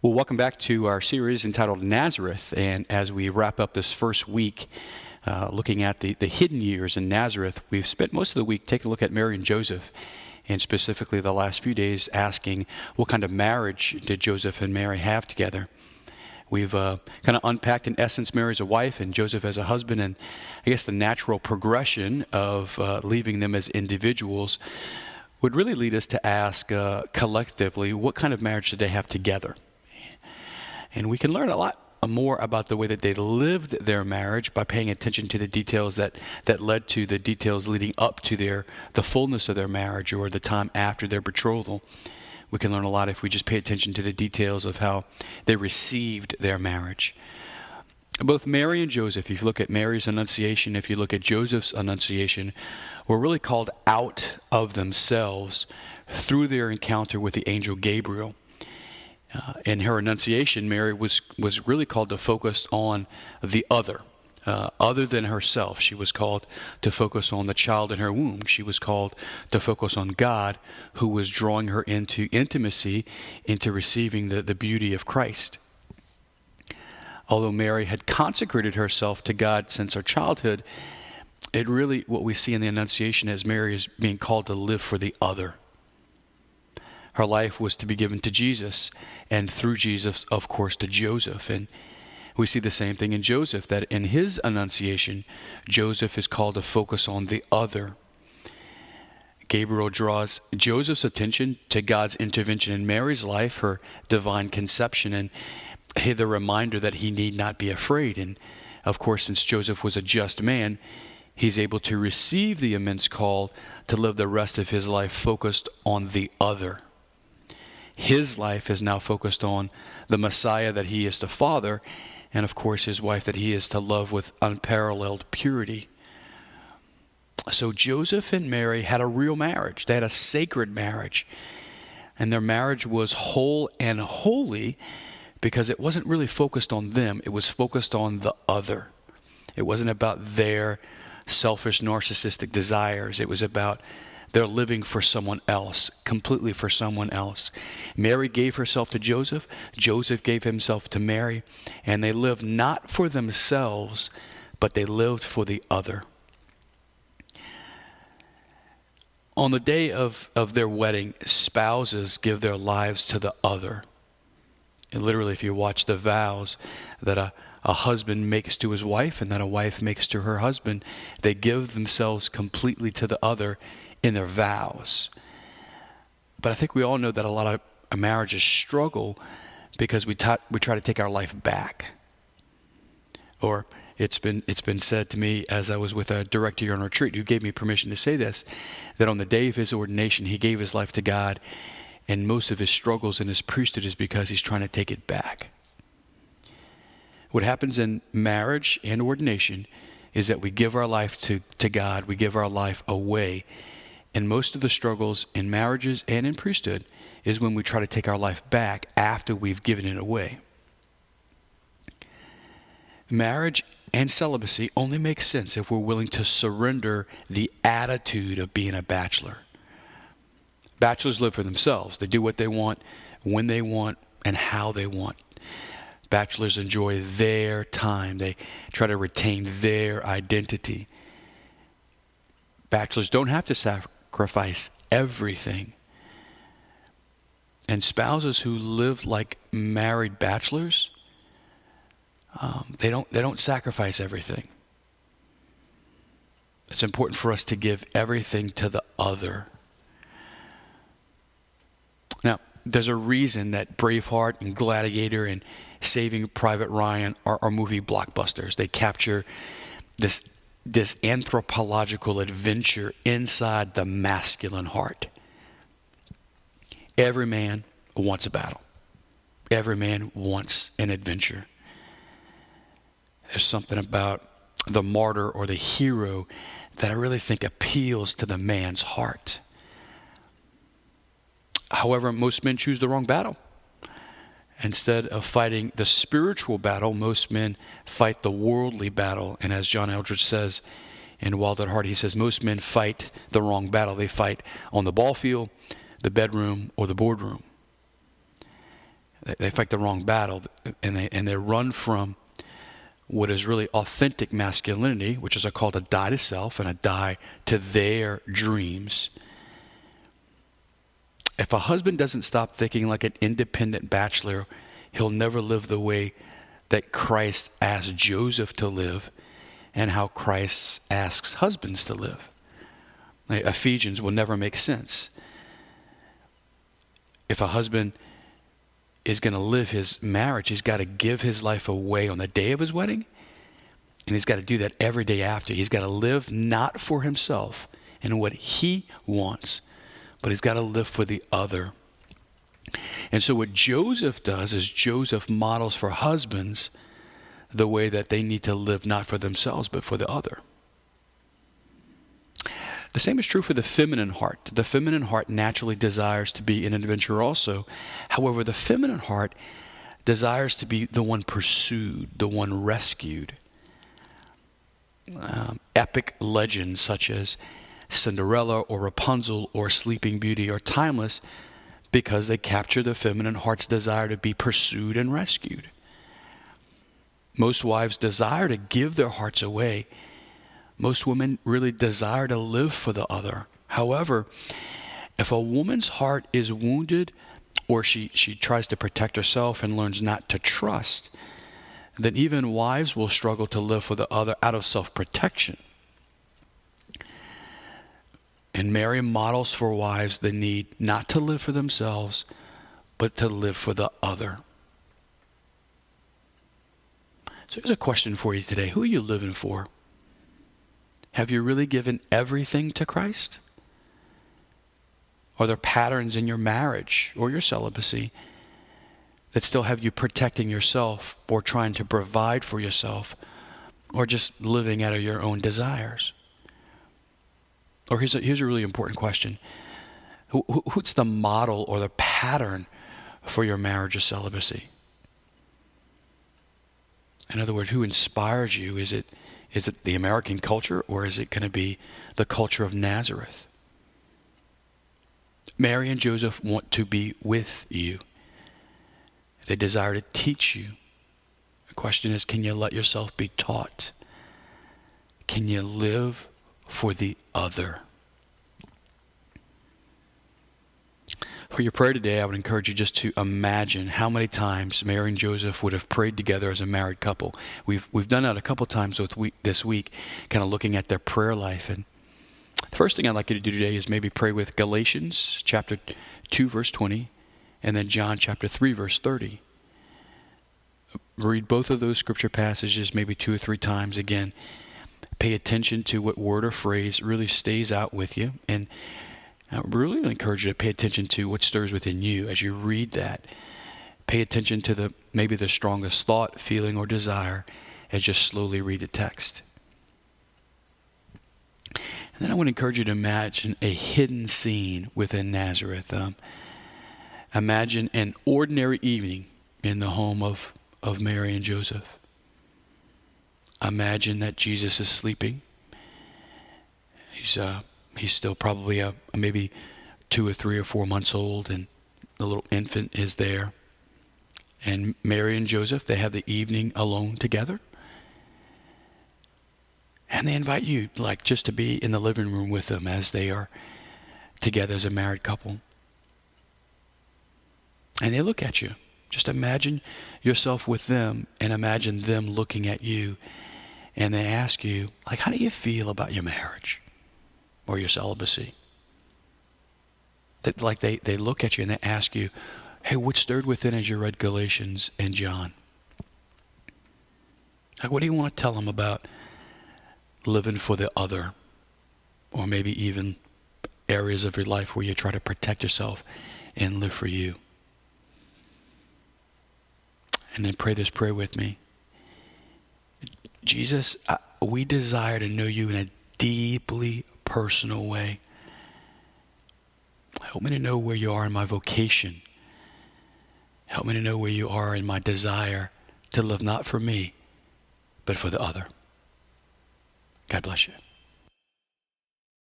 Well, welcome back to our series entitled Nazareth. And as we wrap up this first week, looking at the hidden years in Nazareth, we've spent most of the week taking a look at Mary and Joseph, and specifically the last few days asking what kind of marriage did Joseph and Mary have together. We've kind of unpacked, in essence, Mary as a wife and Joseph as a husband, and I guess the natural progression of leaving them as individuals would really lead us to ask collectively, what kind of marriage did they have together? And we can learn a lot more about the way that they lived their marriage by paying attention to the details that led to the details leading up to the fullness of their marriage or the time after their betrothal. We can learn a lot if we just pay attention to the details of how they received their marriage. Both Mary and Joseph, if you look at Mary's Annunciation, if you look at Joseph's Annunciation, were really called out of themselves through their encounter with the angel Gabriel. In her Annunciation, Mary was really called to focus on the other than herself. She was called to focus on the child in her womb. She was called to focus on God, who was drawing her into intimacy, into receiving the beauty of Christ. Although Mary had consecrated herself to God since her childhood, it really, what we see in the Annunciation is Mary is being called to live for the other. Her life was to be given to Jesus, and through Jesus, of course, to Joseph. And we see the same thing in Joseph, that in his Annunciation, Joseph is called to focus on the other. Gabriel draws Joseph's attention to God's intervention in Mary's life, her divine conception, and the reminder that he need not be afraid. And of course, since Joseph was a just man, he's able to receive the immense call to live the rest of his life focused on the other. His life is now focused on the Messiah that he is to father, and of course his wife that he is to love with unparalleled purity. So Joseph and Mary had a real marriage. They had a sacred marriage. And their marriage was whole and holy because it wasn't really focused on them. It was focused on the other. It wasn't about their selfish, narcissistic desires. It was about their living for someone else, completely for someone else. Mary gave herself to Joseph. Joseph gave himself to Mary. And they lived not for themselves, but they lived for the other. On the day of their wedding, spouses give their lives to the other. And literally, if you watch the vows that a husband makes to his wife and that a wife makes to her husband, they give themselves completely to the other in their vows. But I think we all know that a lot of marriages struggle because we try to take our life back. Or it's been said to me as I was with a director here on retreat who gave me permission to say this, that on the day of his ordination, he gave his life to God, and most of his struggles in his priesthood is because he's trying to take it back. What happens in marriage and ordination is that we give our life to God, we give our life away. And most of the struggles in marriages and in priesthood is when we try to take our life back after we've given it away. Marriage and celibacy only make sense if we're willing to surrender the attitude of being a bachelor. Bachelors live for themselves. They do what they want, when they want, and how they want. Bachelors enjoy their time. They try to retain their identity. Bachelors don't have to sacrifice everything. And spouses who live like married bachelors, they don't sacrifice everything. It's important for us to give everything to the other. Now, there's a reason that Braveheart and Gladiator and Saving Private Ryan are movie blockbusters. They capture this anthropological adventure inside the masculine heart. Every man wants a battle. Every man wants an adventure. There's something about the martyr or the hero that I really think appeals to the man's heart. However, most men choose the wrong battle. Instead of fighting the spiritual battle, most men fight the worldly battle. And as John Eldredge says in Wild at Heart, he says most men fight the wrong battle. They fight on the ball field, the bedroom, or the boardroom. They fight the wrong battle, and they run from what is really authentic masculinity, which is a call to die to self and a die to their dreams. If a husband doesn't stop thinking like an independent bachelor, he'll never live the way that Christ asked Joseph to live and how Christ asks husbands to live. Like, Ephesians will never make sense. If a husband is going to live his marriage, he's got to give his life away on the day of his wedding, and he's got to do that every day after. He's got to live not for himself and what he wants, but he's got to live for the other. And so what Joseph does is Joseph models for husbands the way that they need to live not for themselves, but for the other. The same is true for the feminine heart. The feminine heart naturally desires to be an adventurer also. However, the feminine heart desires to be the one pursued, the one rescued. Epic legends such as Cinderella or Rapunzel or Sleeping Beauty are timeless because they capture the feminine heart's desire to be pursued and rescued. Most wives desire to give their hearts away. Most women really desire to live for the other. However, if a woman's heart is wounded or she tries to protect herself and learns not to trust, then even wives will struggle to live for the other out of self-protection. And Mary models for wives the need not to live for themselves, but to live for the other. So here's a question for you today. Who are you living for? Have you really given everything to Christ? Are there patterns in your marriage or your celibacy that still have you protecting yourself or trying to provide for yourself or just living out of your own desires? Or here's a really important question. Who's the model or the pattern for your marriage or celibacy? In other words, who inspires you? Is it the American culture, or is it going to be the culture of Nazareth? Mary and Joseph want to be with you. They desire to teach you. The question is, can you let yourself be taught? Can you live for the other? For your prayer today, I would encourage you just to imagine how many times Mary and Joseph would have prayed together as a married couple. We've done that a couple times this week, kind of looking at their prayer life. And the first thing I'd like you to do today is maybe pray with Galatians chapter 2, verse 20, and then John chapter 3, verse 30. Read both of those scripture passages maybe 2 or 3 times again. Pay attention to what word or phrase really stays out with you. And I really encourage you to pay attention to what stirs within you as you read that. Pay attention to maybe the strongest thought, feeling, or desire as you slowly read the text. And then I would encourage you to imagine a hidden scene within Nazareth. Imagine an ordinary evening in the home of Mary and Joseph. Imagine that Jesus is sleeping. He's still probably maybe 2 or 3 or 4 months old, and the little infant is there. And Mary and Joseph, they have the evening alone together. And they invite you, just to be in the living room with them as they are together as a married couple. And they look at you. Just imagine yourself with them and imagine them looking at you. And they ask you, how do you feel about your marriage or your celibacy? They look at you and they ask you, hey, what stirred within as you read Galatians and John? What do you want to tell them about living for the other? Or maybe even areas of your life where you try to protect yourself and live for you. And then pray this prayer with me. Jesus, we desire to know you in a deeply personal way. Help me to know where you are in my vocation. Help me to know where you are in my desire to live not for me, but for the other. God bless you.